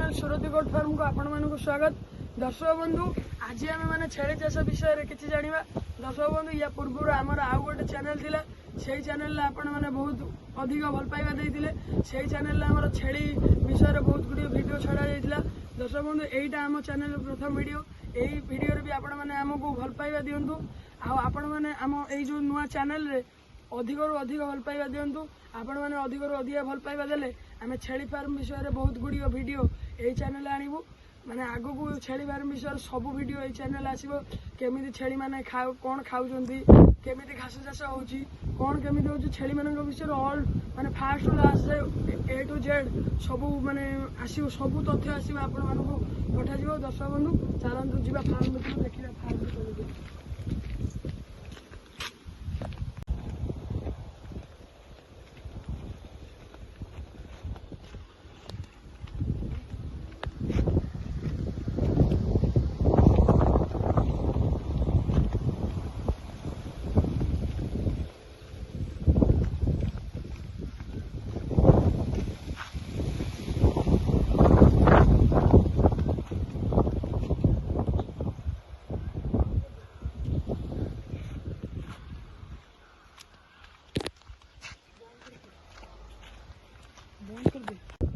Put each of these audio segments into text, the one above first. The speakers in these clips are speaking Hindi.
चैनल सुरती गोट फार्म को आपण मानक स्वागत। दर्शक बंधु आज आम मैंने छेली चाष विषय में किसी जाना। दर्शक बंधु या पूर्व आमर आउ गोटे चैनल थिला से चैनल आपण मैंने बहुत अधिक भल पाइबा देते से चैनल आम छेली विषय में बहुत गुड़िया वीडियो छड़ा जाता। दर्शक बंधु यहीटा आम चैनल प्रथम वीडियो यही वीडियो भी आपण मैंने आमको भल पाइबा दिंतु आपण मैंने आम यही जो नुआ चैनल रे अधिक रु अधिक भल पाइबा दिंतु आपण मैंने अधिक रु अधिक भल पाइबा देले आम छेली फार्म विषय में बहुत गुड़िया वीडियो यही चैनल आणबू माने आगो को छेली फार्म विषय सब वीडियो यही चैनल आसो केमी छेली मैंने कौन खाऊँच केमी घास चाष होची कौन केमी हो छेली मान विषय ऑल माने fast last A to Z सब माने आसो सब तथ्य आसो आपण मानक पठाଯିव। दर्शक बंधु चलतु जा फार्म देखा फार्म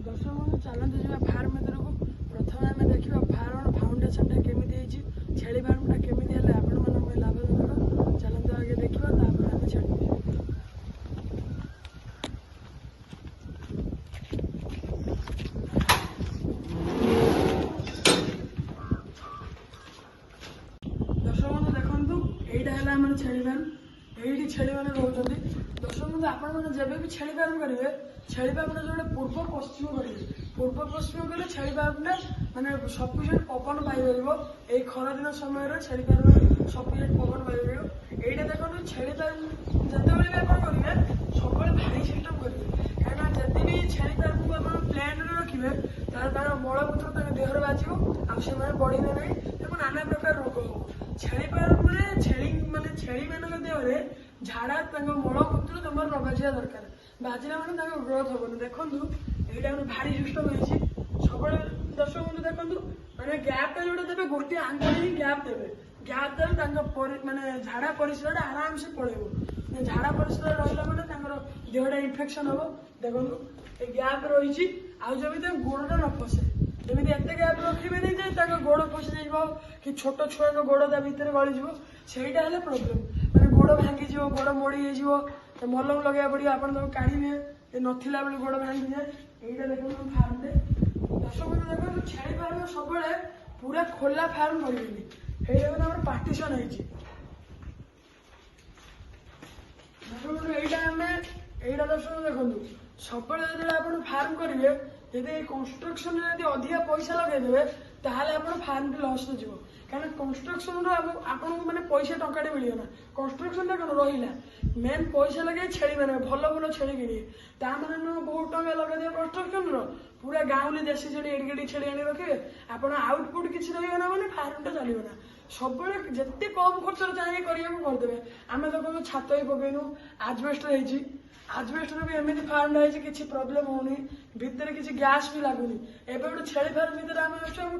दर्शक बंधु चलतु जा फार्म भर को प्रथम आम देखा फार्म फाउंडेसन केमी छेली फार्मटा केमी आपण मान लाभजनक चलतु आगे देखा आम छेली दर्शक बंधु देखु यहीटा है आम छेली फार्म यही छेली मैंने रोच। दर्शक बंधु आपण मैंने जब भी छेली फार्म करेंगे छेली फार्म जो पूर्व पश्चिम करेंगे पूर्व पश्चिम कले छेली फार्मटा माने सफिसीयंट पवन पाइपर यही खरा दिन समय छेली फार्म सफिसीयंट पवन पाइपर यहीटा देखो छेली फार्म जिते भी आप करेंगे सब भारी सिस्टम करेंगे कहीं जब भी छेली फार्म को आप प्लेन रखिए तार मलमूत्र देहर बाजो आसे बढ़े ना देखो नाना प्रकार रोग हो छेली फार्म छेली माने छेली मान देहरे झाड़ा मलमूत्र तुम न बाजिया दरकार बाजिला मैंने ग्रोथ हेनी। देखो यहाँ भारी सिस्टम है सब दर्शक बंधु देखो मैंने गैपटा जो देवे गोटे आंगल ही गैप देवे गैप देवे माने झाड़ा परिस्रा आराम से पड़ेगा झाड़ा परिस्रा रहा मैंने देहटा इनफेक्शन हम। देखो ये गैप रही आदमी गोड़टा न फसे जमी एत गैप रखिए गोड़ फसी जाइए कि छोट छुआ गोड़ ता भर गलीज से प्रोब्लेम मैंने गोड़ भांगी गोड़ मोड़ी हो मलम लगे पड़ो आप काढ़े नथिला बेले गोड़ भांगी जाए यहीटा देखो फार्म दर्शक बंधु देखो छेली फार्म सब पूरा खोला फार्म करेंगे ये पार्टीशन है यहीटा दर्शक देखो सब आप फार्म करेंगे यदि कंस्ट्रक्शन अधिका पैसा लगेदेवे ताहले आप फार्म लस जीव कहीं कंस्ट्रक्शन आपको मैंने पैसा टंकाटे मिलना कंस्ट्रक्शन कौन रहा मेन पैसा लगे छेली मैंने भल भल छेली किणे मैंने बहुत टंका लगे कंस्ट्रक्शन पूरा गाँवली देशी छेली एडिके छेली आनी रखिए आप आउटपुट किसी रहा मैंने फार्मटा चलो ना सब जिते कम खर्च चाहिए करदे आम देखो छात ही पकईनु आजबेस्टर आजबेस्टर भी एमती फार्म है किसी प्रोब्लेम होनी भितर किसी गैस भी लगुनि एवं गोटे छेली फार्म भर आम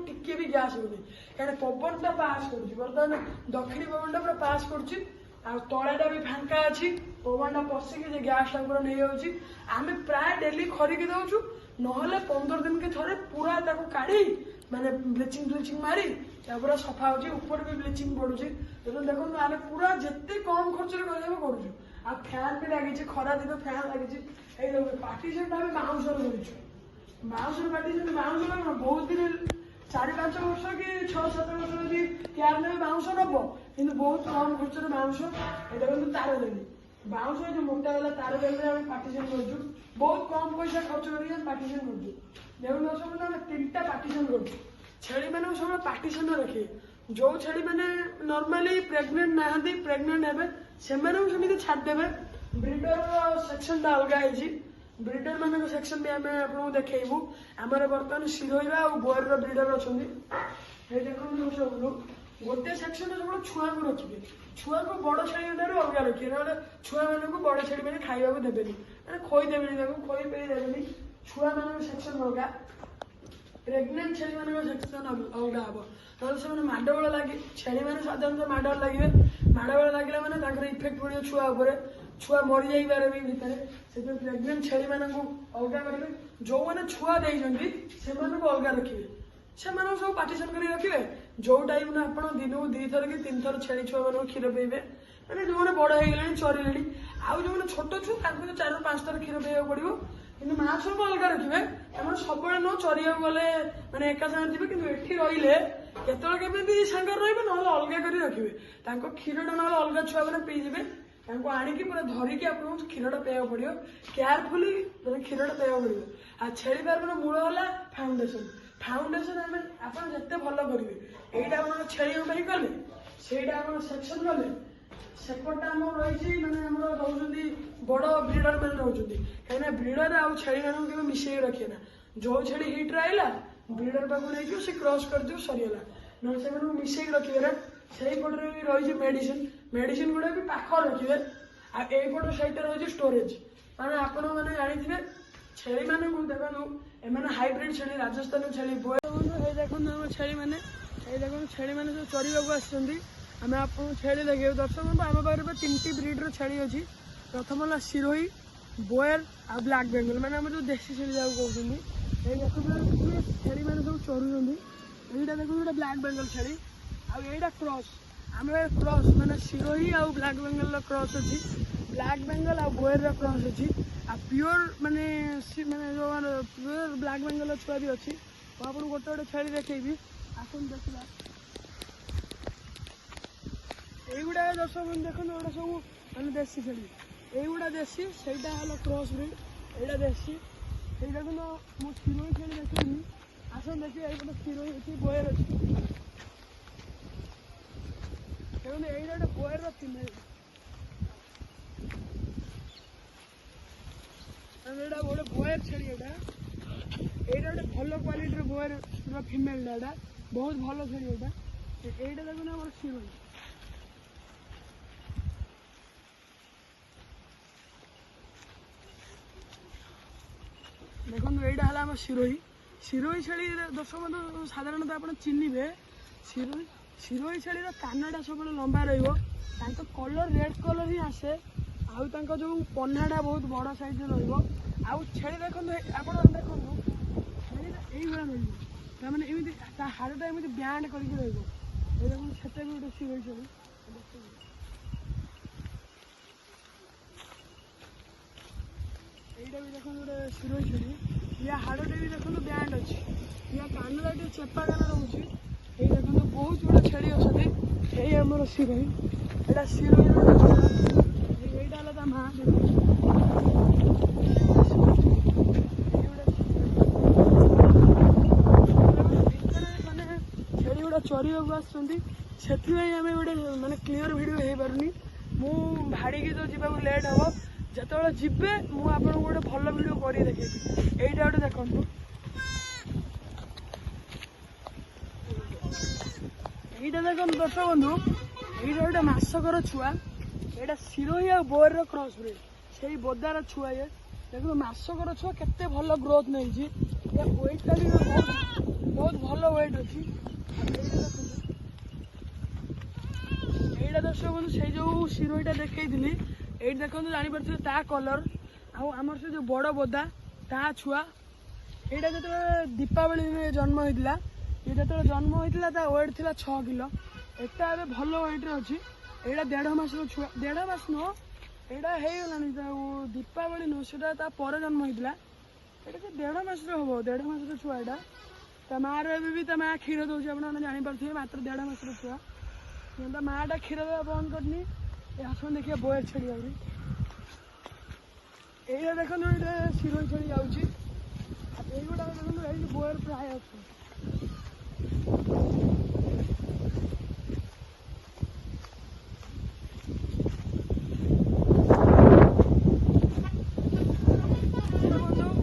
टिके भी गैस होनी कहीं पवनटा पास कर दक्षिणी पवनटा पूरा पास कर तलाटा भी फांका अच्छी पवनटा पशिकी गैसटा पूरा नहीं जाऊँगी आम प्राय डेली खरिकी दौचु ना 15 दिन के थे पूरा काढ़ी माने ब्लीचिंग फ्लिचिंग मारी पूरा सफा हो ऊपर भी ब्लीचिंग पड़ुची देखो आम पूरा जिते कम खर्च कर फैन भी लगी खरा दिन फैन लगी partition bouncer bouncer partition bouncer बहुत दिन 4-5 वर्ष कि 6-7 वर्ष यदि केयर ने बाउंस नब कि बहुत कम खर्च बाउंस ये तार देवी बाउंस जो मोटा है तार देवे आम पार्टीशन कर बहुत कम पैसा खर्च कर पार्टीशन कर 3टा पार्टीशन कर छेली मैंने सब पार्टीशन रखिए जो छेली मैंने नॉर्मली प्रेग्नेंट नहांती प्रेग्नेंट हे से छाड़देवे ब्रीडर सेक्शन अलग है ब्रीडर मान सेक्शन भी आम आपको देखू आमर बर्तमान शिरोइवा और बोयर ब्रीडर अच्छा देखो सब गोटे सेक्शन सब छुआ को रखिए छुआ को बड़ छेली अलग रखिए ना छुआ मान बड़ छेली मैंने खावा देवे खोई देवे खोई पे देवे छुआ मान सेक्शन अलग ପ୍ରେଗନେଣ୍ଟ ଛେଳି ମାନଙ୍କ ସେକ୍ସନ ଅଲଗା ହବ। ନହେଲେ ସେମାନେ ମାଡ଼ଗୋଳ ଲାଗି ଛେଳି ମାନେ ସାଧାରଣତଃ ମାଡ଼ଗୋଳ ଲାଗିବେ। ମାଡ଼ଗୋଳ ଲାଗିଲା ମାନେ ତାଙ୍କର ଇଫେକ୍ଟ ପଡ଼ିବ ଛୁଆ ଉପରେ, ଛୁଆ ମରିଯାଇପାରେ ବି ଭିତରେ। ସେଥିପାଇଁ ପ୍ରେଗନେଣ୍ଟ ଛେଳି ମାନଙ୍କୁ ଅଲଗା କରିବେ। ଯୋଉମାନେ ଛୁଆ ଦେଇଛନ୍ତି ସେମାନଙ୍କୁ ଅଲଗା ରଖିବେ। ସେମାନଙ୍କୁ ସବୁ ପାର୍ଟିସନ କରି ରଖିବେ। ଯୋଉ ଟାଇମ୍ ଆପଣ ଦିନକୁ 2 ଥର କି 3 ଥର ଛେଳି ଛୁଆ ମାନଙ୍କୁ କ୍ଷୀର ପିଇବେ, ମାନେ ଯୋଉମାନେ ବଡ ହେଇଗଲେଣି ଚରିଲେଣି, ଆଉ ଯୋଉମାନେ ଛୋଟ ଛୁଆ ତାଙ୍କୁ 4 ରୁ 5 ଥର କ୍ଷୀର ପିଇବାକୁ ପଡିବ। କିନ୍ତୁ ମା ଛୁଆକୁ ଅଲଗା ରଖିବେ। ଆମର ସବୁବେଳେ ନୁହଁ ଚରିବାକୁ ଗଲେ ମାନେ ଏକା ସାଙ୍ଗରେ ଯିବେ, କିନ୍ତୁ ଏଠି ରହିଲେ କେତେବେଳେ କେମିତି ସାଙ୍ଗରେ ରହିବେ, ନହେଲେ ଅଲଗା କରି ରଖିବେ। ତାଙ୍କ କ୍ଷୀରଟା ନହେଲେ ଅଲଗା ଛୁଆ ମାନେ ପିଇଯିବେ। ତାଙ୍କୁ ଆଣିକି ପୁରା ଧରିକି ଆପଣଙ୍କୁ କ୍ଷୀରଟା ପିଇବାକୁ ପଡିବ। କେୟାରଫୁଲି କ୍ଷୀରଟା ପିଇବାକୁ ପଡିବ। ଆଉ ଛେଳି ଫାର୍ମର ମୂଳ ହେଲା ଫାଉଣ୍ଡେସନ। ଫାଉଣ୍ଡେସନ ଆପଣ ଯେତେ ଭଲ କରିବେ, ଏଇଟା ଆପଣ ଛେଳି ପାଇଁ କଲେ, ସେଇଟା ଆପଣ ସେକ୍ସନ କଲେ, ସେପଟଟା ଆମର ରହିଛି ମାନେ ଆମର ରହୁଛନ୍ତି ବଡ ବ୍ରିଡର ମାନେ ରହୁଛନ୍ତି। କାହିଁକିନା ବ୍ରିଡର ଆଉ ଛେଳି ମାନଙ୍କୁ କେବେ ମିଶେଇକି ରଖିବେ ନା। ଯୋଉ ଛେଳି ହିଟ୍ରେ ଆଇଲା ବ୍ରିଡର ପାଖକୁ ନେଇଯିବ, ସେ କ୍ରସ୍ କରିଦିବ, ସରିଗଲା। ନହେଲେ ସେମାନଙ୍କୁ ମିଶେଇକି ରଖିବେ ନା। ସେଇପଟରେ ବି ରହିଛି ମେଡିସିନ ଗୁଡା ବି ପାଖରେ ରଖିବେ। ଆଉ ଏଇପଟ ସାଇଡରେ ରହିଛି ଷ୍ଟୋରେଜ। ମାନେ ଆପଣ ମାନେ ଜାଣିଥିବେ ଛେଳି ମାନଙ୍କୁ ଦେଖନ୍ତୁ, ଏମାନେ ହାଇବ୍ରିଡ ଛେଳି, ରାଜସ୍ଥାନ ଛେଳି, ଏଇ ଦେଖନ୍ତୁ ଆମ ଛେଳି ମାନେ, ଏଇ ଦେଖନ୍ତୁ ଛେଳି ମାନେ ସବୁ ଚରିବାକୁ ଆସିଛନ୍ତି। ଆମେ ଆପଣଙ୍କୁ ଛେଳି ଦେଖେଇବୁ। ଦର୍ଶକ ବନ୍ଧୁ, ଆମ ପାଖରେ 3ଟି ବ୍ରିଡର ଛେଳି ଅଛି। ପ୍ରଥମ ହେଲା ସିରୋହି, ବୋୟର ଆଉ ବ୍ଲାକ୍ ବେଙ୍ଗଲ, ମାନେ ଆମର ଯୋଉ ଦେଶୀ ଛେଳି ଯାକୁ କହୁଛନ୍ତି। ଏଇ ଦେଖନ୍ତୁ ଛେଳି ମାନେ ସବୁ ଚରୁଛନ୍ତି। ଏଇଟା ଦେଖନ୍ତୁ ଗୋଟେ ବ୍ଲାକ୍ ବେଙ୍ଗଲ ଛେଳି, ଆଉ ଏଇଟା କ୍ରସ୍। ଆମର କ୍ରସ୍ ମାନେ ସିରୋହି ଆଉ ବ୍ଲାକ୍ ବେଙ୍ଗଲର କ୍ରସ୍ ଅଛି। ବ୍ଲାକ୍ ବେଙ୍ଗଲ ଆଉ ବୋୟରର କ୍ରସ୍ ଅଛି। ଆଉ ପିଓର ମାନେ ଯୋଉ ପିଓର ବ୍ଲାକ୍ ବେଙ୍ଗଲର ଛୁଆ ବି ଅଛି। ମୁଁ ଆପଣଙ୍କୁ ଗୋଟେ ଛେଳି ଦେଖେଇବି, ଆସନ୍ତୁ ଦେଖିବା। এইগুড়া দর্শক দেখুন, ওটা সব মানে দেশি ଛେଳି। এইগুড়া দেশি, সেইটা হলো ক্রস ব্রিড, এইটা দেশি। এই দেখুন ମୁଁ କ୍ଷୀରୋଇ ଛେଳି ଦେଖିନି, ଆସନ୍ତୁ ଦେଖିବା। ଏଇପଟେ କ୍ଷୀରୋଇ ଅଛି, ବୋୟର ଅଛି। ଦେଖନ୍ତୁ ଏଇଟା ଗୋଟେ ବୋୟରର ଫିମେଲ। ଏଇଟା ଗୋଟେ ବୋୟର ଛେଳି। ଏଇଟା ଗୋଟେ ଭଲ କ୍ୱାଲିଟିର ବୋୟର ଫିମେଲଟା। ଏଇଟା ବହୁତ ଭଲ ଛେଳି। ଏଇଟା ଦେଖୁନ ଆମର କ୍ଷୀରୋଇ। ଦେଖନ୍ତୁ ଏଇଟା ହେଲା ଆମ ସିରୋହି ଛେଳି। ଦର୍ଶକ ବନ୍ଧୁ ସାଧାରଣତଃ ଆପଣ ଚିହ୍ନିବେ ସିରୋହି ଛେଳିର କାନଟା ସବୁବେଳେ ଲମ୍ବା ରହିବ। ତାଙ୍କ କଲର ରେଡ୍ କଲର ହିଁ ଆସେ। ଆଉ ତାଙ୍କ ଯୋଉ ପହ୍ନାଟା ବହୁତ ବଡ଼ ସାଇଜରେ ରହିବ। ଆଉ ଛେଳି ଦେଖନ୍ତୁ, ଆପଣ ଦେଖନ୍ତୁ ଛେଳିଟା ଏଇଭଳିଆ ରହିବ। ତାମାନେ ଏମିତି ତା ହାଡ଼ଟା ଏମିତି ବ୍ୟାଣ୍ଡ କରିକି ରହିବ। ଏଇ ଦେଖନ୍ତୁ ସେଟା ବି ଗୋଟେ ସିରୋହି ଛେଳି। এইটা ବି ଦେଖନ୍ତୁ ଗୋଟେ ସିରୋହି ଛେଳି। ୟା ହାଡ଼ଟା ବି ଦେଖନ୍ତୁ ବ୍ୟାଣ୍ଡ ଅଛି। ୟା କାନଟା ଟିକେ ଚେପା କାନ ରହୁଛି। ଏଇ ଦେଖନ୍ତୁ ବହୁତ ଗୁଡ଼ା ଛେଳି ଅଛନ୍ତି। ଏଇ ଆମର ସିରୋହି। ଏଇଟା ସିରୋହିର ଏଇଟା ହେଲା ତା ମା। ମାନେ ଛେଳି ଗୁଡ଼ା ଚରିବାକୁ ଆସୁଛନ୍ତି, ସେଥିପାଇଁ ଆମେ ଗୋଟେ ମାନେ କ୍ଲିୟର ଭିଡ଼ିଓ ହେଇପାରୁନି। ମୁଁ ଭାଡ଼ିକି ତ ଯିବାକୁ ଲେଟ୍ ହବ। ଯେତେବେଳେ ଯିବେ ମୁଁ ଆପଣଙ୍କୁ ଗୋଟେ ଭଲ ଭିଡ଼ିଓ କରିକି ଦେଖେଇବି। ଏଇଟା ଗୋଟେ ଦେଖନ୍ତୁ, এইটা ଦେଖନ୍ତୁ ଦର୍ଶକ ବନ୍ଧୁ, ଏଇଟା ଗୋଟେ ମାସକର ଛୁଆ। ଏଇଟା ସିରୋହି ଆଉ ବୋୟରର କ୍ରସ୍ ବ୍ରିଡ୍। ସେଇ ବୋଦାର ଛୁଆ। ଇଏ ଦେଖନ୍ତୁ ମାସକର ଛୁଆ କେତେ ଭଲ ଗ୍ରୋଥ ନେଇଛି। ୟା ୱେଟ୍ଟା ବି ବହୁତ ଭଲ ୱେଟ୍ ଅଛି। ଏଇଟା ଦର୍ଶକ ବନ୍ଧୁ ସେଇ ଯୋଉ ସିରୋହିଟା ଦେଖେଇଥିଲି, ଏଇଠି ଦେଖନ୍ତୁ ଜାଣିପାରୁଥିବେ ତା କଲର। ଆଉ ଆମର ସେ ଯୋଉ ବଡ଼ ବୋଦା ତା ଛୁଆ। ଏଇଟା ଯେତେବେଳେ ଦୀପାବଳି ଜନ୍ମ ହେଇଥିଲା, ଇଏ ଯେତେବେଳେ ଜନ୍ମ ହେଇଥିଲା ତା ୱେଟ୍ ଥିଲା 6 କିଲୋ। ଏଟା ଏବେ ଭଲ ୱେଟ୍ରେ ଅଛି। ଏଇଟା 1.5 ମାସର ଛୁଆ। 1.5 ମାସ ନୁହଁ, ଏଇଟା ହେଇଗଲାଣି। ଦୀପାବଳି ନୁହଁ, ସେଟା ତା ପରେ ଜନ୍ମ ହେଇଥିଲା। ଏଇଟା ସେ 1.5 ମାସର ହବ। 1.5 ମାସର ଛୁଆ ଏଇଟା। ତା ମାଆର ଏବେ ବି ତା ମାଆ କ୍ଷୀର ଦେଉଛି। ଆପଣମାନେ ଜାଣିପାରୁଥିବେ, ମାତ୍ର 1.5 ମାସର ଛୁଆ। ତା ମାଆଟା କ୍ଷୀର ଦେବା ବନ୍ଦ କରିନି। ଆସନ୍ତୁ ଦେଖିବା ବୋୟର ଛେଳି ଆହୁରି। এইটা ଦେଖନ୍ତୁ ଏଇଟା ସିରୋହି ଛେଳି ଯାଉଛି। ଆଉ এইଗୁଡ଼ା ଦେଖନ୍ତୁ ଏଇଠି ବୋୟର ପ୍ରାୟ ଅଛି।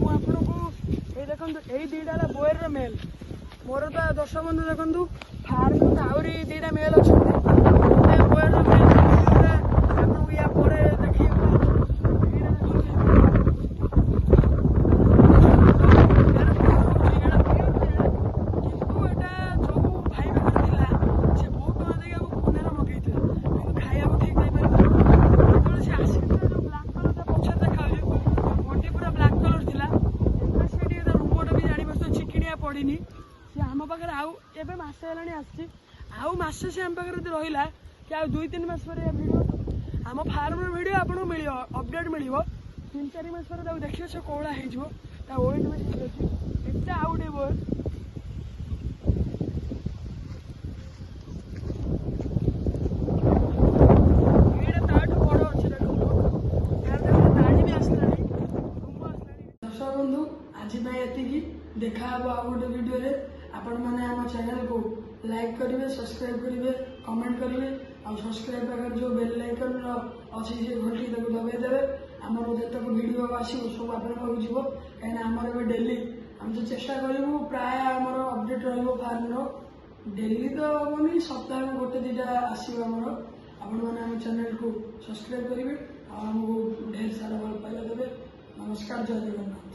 ମୁଁ ଆପଣଙ୍କୁ ଏଇ ଦେଖନ୍ତୁ, ଏଇ ଦିଟା ହେଲା ବୋୟରର ମେଲ୍। ମୋର ତ ଦର୍ଶକ ବନ୍ଧୁ ଦେଖନ୍ତୁ ଫାର୍ମରେ ଆହୁରି 2ଟା ମେଲ୍ ଅଛନ୍ତି। ବୋୟରର ମେଲ୍ ଆପଣଙ୍କୁ ୟା ପରେ ଦେଖେଇବି। पड़नी सी आम पाखे आउ एवं मसे है आसी आउ मसे से आम पाखे रहा कि आ 2-3 मास पर भिड आम फार्म भिड आपको मिल अपडेट मिल 3-4 मास पर देखिए से कौड़ा हो वेट भी ठीक अच्छे एटा आउ गए बोर बंधु आज देखा आ गोटे वीडियो रे आपण मैंने आम चैनल को लाइक करेंगे सब्सक्राइब करेंगे कमेंट करेंगे और सब्सक्राइब पाखे जो बेल आइकन अच्छी से घंटी दबाई देवे आमर जितक भिड आसो सब आप कहीं आमर डेली आम तो चेष्टा करूँ प्राय आमर अपडेट फार्म डेली तो हेनी सप्ताह में 1-2 आसो आमर आपण मैंने आम चैनल को सब्सक्राइब करेंगे और आमको ढेर सारा भल पाइबा देवे नमस्कार जय जगन्नाथ।